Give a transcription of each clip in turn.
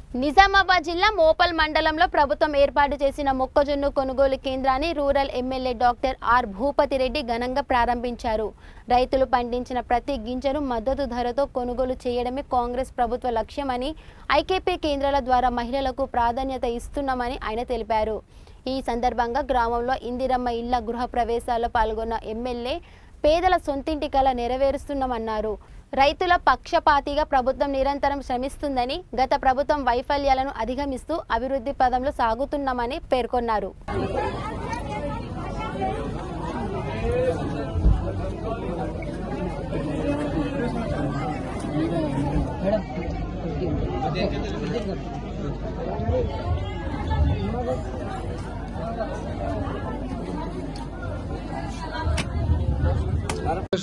నిజామాబాద్ జిల్లా మోపల్ మండలంలో ప్రభుత్వం ఏర్పాటు చేసిన మొక్కజొన్న కొనుగోలు కేంద్రాన్ని rural MLA doctor R Bhupathireddy ఘనంగా ప్రారంభించారు. రైతులు పండించిన ప్రతి గింజను మద్దతు ధరతో కొనుగోలు చేయడమే కాంగ్రెస్ ప్రభుత్వ లక్ష్యమని, ఐకేపీ కేంద్రాల ద్వారా మహిళలకు ప్రాధాన్యత ఇస్తున్నామని ఆయన తెలిపారు. ఈ సందర్భంగా గ్రామంలో ఇందిరమ్మ ఇళ్ల గృహ ప్రవేశాల్లో పాల్గొన్న ఎమ్మెల్యే పేదల సొంతింటి కల నెరవేరుస్తున్నామన్నారు. రైతుల పక్షపాతిగా ప్రభుత్వం నిరంతరం శ్రమిస్తుందని, గత ప్రభుత్వం వైఫల్యాలను అధిగమిస్తూ అభివృద్ధి పదంలో సాగుతున్నామని పేర్కొన్నారు.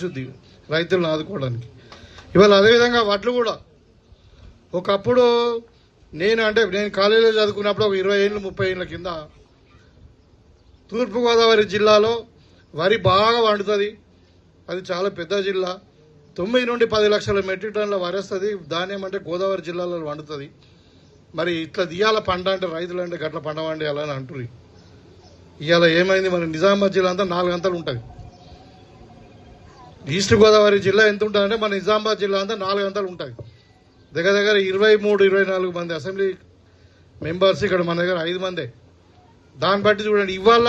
శుద్ధి రైతులను ఆదుకోవడానికి ఇవాళ అదేవిధంగా వడ్లు కూడా ఒకప్పుడు నేను కాలేజీలో చదువుకున్నప్పుడు ఒక 20 ఏళ్ళు 30 ఏళ్ళ కింద తూర్పుగోదావరి జిల్లాలో వరి బాగా వండుతుంది. అది చాలా పెద్ద జిల్లా. 9 నుండి 10 లక్షల మెట్రిక్ టన్నుల వరి వస్తుంది. ధాన్యం అంటే గోదావరి జిల్లాలో వండుతుంది. మరి ఇట్లా దియాల పంట అంటే రైతులు అంటే గట్ల పంట వండియాలని అంటున్నారు. ఇవాళ ఏమైంది, మన నిజామాబాద్ జిల్లా అంతా 4 గంటలు ఉంటుంది. ఈస్ట్ గోదావరి జిల్లా ఎంత ఉంటుందంటే మన నిజామాబాద్ జిల్లా అంతా 4 గంటలు ఉంటుంది. దగ్గర 23-24 మంది అసెంబ్లీ మెంబర్స్, ఇక్కడ మన దగ్గర 5 మందే. దాన్ని బట్టి చూడండి, ఇవాళ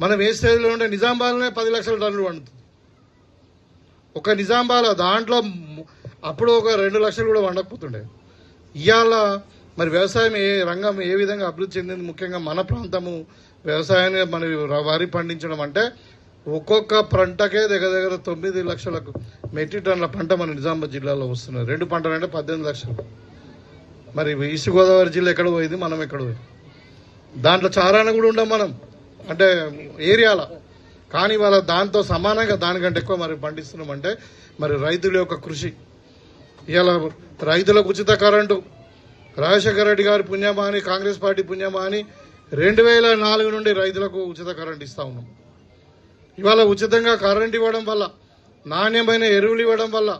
మనం ఏ స్టేజ్లో ఉంటే నిజామాబాద్లోనే 10 లక్షల టన్నులు వండుతుంది. ఒక నిజామాబాద్ దాంట్లో అప్పుడు ఒక 2 లక్షలు కూడా వండకపోతుండే. ఇవాళ మరి వ్యవసాయం రంగం ఏ విధంగా అభివృద్ధి చెందింది, ముఖ్యంగా మన ప్రాంతము వ్యవసాయాన్ని మన వరి పండించడం అంటే ఒక్కొక్క పంటకే దగ్గర 9 లక్షలకు మెట్రిక్ టన్నుల పంట మన నిజామాబాద్ జిల్లాలో వస్తున్నారు. 2 పంటలు అంటే 18 లక్షలు. మరి ఈస్ట్ గోదావరి జిల్లా ఎక్కడ పోయింది, మనం ఎక్కడ పోయింది? దాంట్లో చారాన కూడా ఉండం మనం, అంటే ఏరియాలో. కానీ వాళ్ళ దాంతో సమానంగా దానికంటే ఎక్కువ మరి పండిస్తున్నామంటే మరి రైతుల యొక్క కృషి. ఇవాళ రైతులకు ఉచిత కరెంటు రాజశేఖర రెడ్డి గారి పుణ్యమా అని, కాంగ్రెస్ పార్టీ పుణ్యమా అని 2004 నుండి రైతులకు ఉచిత కరెంటు ఇస్తా ఉన్నాం. ఇవాళ ఉచితంగా కరెంట్ ఇవ్వడం వల్ల, నాణ్యమైన ఎరువులు ఇవ్వడం వల్ల,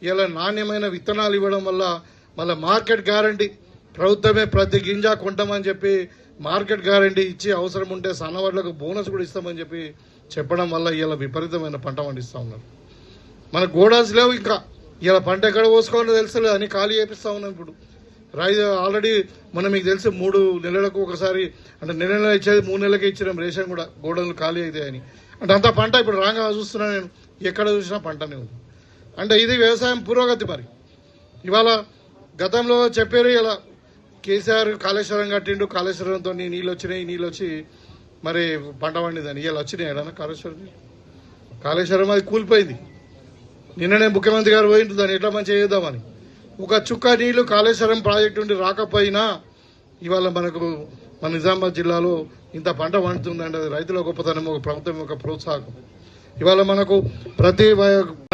ఇలా నాణ్యమైన విత్తనాలు ఇవ్వడం వల్ల, మళ్ళీ మార్కెట్ గ్యారంటీ ప్రభుత్వమే ప్రతి గింజ కొంటామని చెప్పి మార్కెట్ గ్యారంటీ ఇచ్చి అవసరం ఉంటే సన్నవాళ్లకు బోనస్ కూడా ఇస్తామని చెప్పి చెప్పడం వల్ల ఇలా విపరీతమైన పంట పండిస్తూ ఉన్నారు. మన గోడౌన్స్ లేవు. ఇంకా ఇలా పంట ఎక్కడ పోసుకోవాలో తెలుసలేదు అని ఖాళీ చేపిస్తా ఉన్నాం. ఇప్పుడు ఆల్రెడీ మీకు తెలిసి 3 నెలలకు ఒకసారి, అంటే నెల ఇచ్చేది 3 నెలలకే ఇచ్చినాం రేషన్ కూడా, గోడౌన్లు ఖాళీ అవుతాయి అని. అంటే అంత పంట ఇప్పుడు రాగా చూస్తున్నా నేను, ఎక్కడ చూసినా పంటనే ఉంది. అంటే ఇది వ్యవసాయం పురోగతి. మరి ఇవాళ గతంలో చెప్పారు, ఇలా కేసీఆర్ కాళేశ్వరం కట్టిండు, కాళేశ్వరంతో నీళ్ళు వచ్చి మరి పంట పండిందని. ఇలా వచ్చినాయి ఏడన్నా కాళేశ్వరం అది కూలిపోయింది. నిన్ననే ముఖ్యమంత్రి గారు పోయింటు దాన్ని ఎట్లా మంచిగా చేద్దామని. ఒక చుక్క నీళ్లు కాళేశ్వరం ప్రాజెక్టు నుండి రాకపోయినా ఇవాళ మనకు మన నిజామాబాద్ జిల్లాలో ఇంత పంట పండుతుందంటే అది రైతుల గొప్పతనం, ఒక ప్రభుత్వం యొక్క ప్రోత్సాహం. ఇవాళ మనకు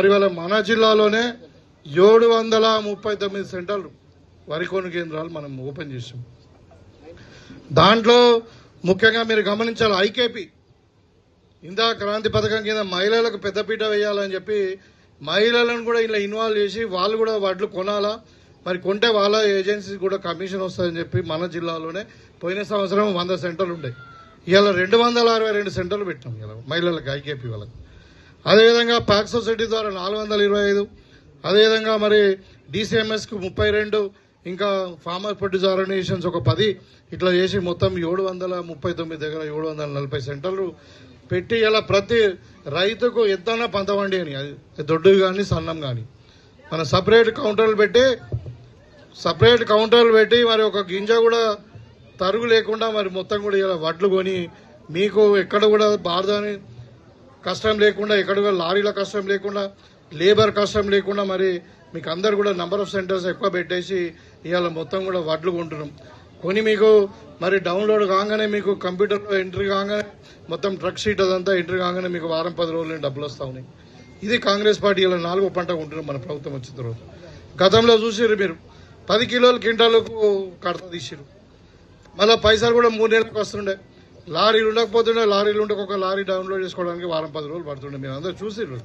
ఇవాళ మన జిల్లాలోనే 739 సెంటర్లు వరి కొనుగోలు కేంద్రాలు మనం ఓపెన్ చేసాం. దాంట్లో ముఖ్యంగా మీరు గమనించాలి, ఐకేపీ ఇందా క్రాంతి పథకం కింద మహిళలకు పెద్దపీట వేయాలని చెప్పి మహిళలను కూడా ఇలా ఇన్వాల్వ్ చేసి వాళ్ళు కూడా వడ్లు కొనాలా, మరి కొంటే వాళ్ళ ఏజెన్సీ కూడా కమిషన్ వస్తుందని చెప్పి మన జిల్లాలోనే పోయిన సంవత్సరం 100 సెంటర్లు ఉండే. ఇవాళ 262 సెంటర్లు పెట్టాం ఇలా మహిళలకు, ఐకేపీ వాళ్ళకి. అదేవిధంగా ప్యాక్ సొసైటీ ద్వారా 425, అదేవిధంగా మరి DCMSకు 32, ఇంకా ఫార్మర్ ప్రొడ్యూస్ ఆర్గనైజేషన్స్ ఒక 10, ఇట్లా చేసి మొత్తం 739 దగ్గర 740 సెంటర్లు పెట్టి ఇలా ప్రతి రైతుకు ఎత్తన పంతవండి అని, అది దొడ్డు కానీ సన్నం కానీ మన సపరేట్ కౌంటర్లు పెట్టి మరి ఒక గింజ కూడా తరుగు లేకుండా మరి మొత్తం కూడా ఇలా వడ్లు కొని మీకు ఎక్కడ కూడా బార్దాని కష్టం లేకుండా, ఎక్కడ కూడా లారీల కష్టం లేకుండా, లేబర్ కష్టం లేకుండా మరి మీకు అందరు కూడా నంబర్ ఆఫ్ సెంటర్స్ ఎక్కువ పెట్టేసి ఇవాళ మొత్తం కూడా వడ్లు కొంటున్నాం. కొని మీకు మరి డౌన్లోడ్ కాగానే మీకు కంప్యూటర్లో ఎంట్రీ కాగానే మొత్తం ట్రక్ షీట్ అదంతా ఎంట్రీ కాగానే మీకు వారం 10 రోజులు డబ్బులు వస్తూ ఉన్నాయి. ఇది కాంగ్రెస్ పార్టీ ఇలా 4వ పంట కొంటున్నాం మన ప్రభుత్వం వచ్చిన తర్వాత. గతంలో చూసిరు మీరు 10 కిలోల క్వింటాలకు కడత తీసిరు. మళ్ళీ పైసలు కూడా 3 నెలలకు వస్తుండే. లారీలు ఉండకపోతుండే, లారీలు ఉంటే ఒక లారీ డౌన్లోడ్ చేసుకోవడానికి వారం 10 రోజులు పడుతుండే. మీరు అందరూ చూసిరు.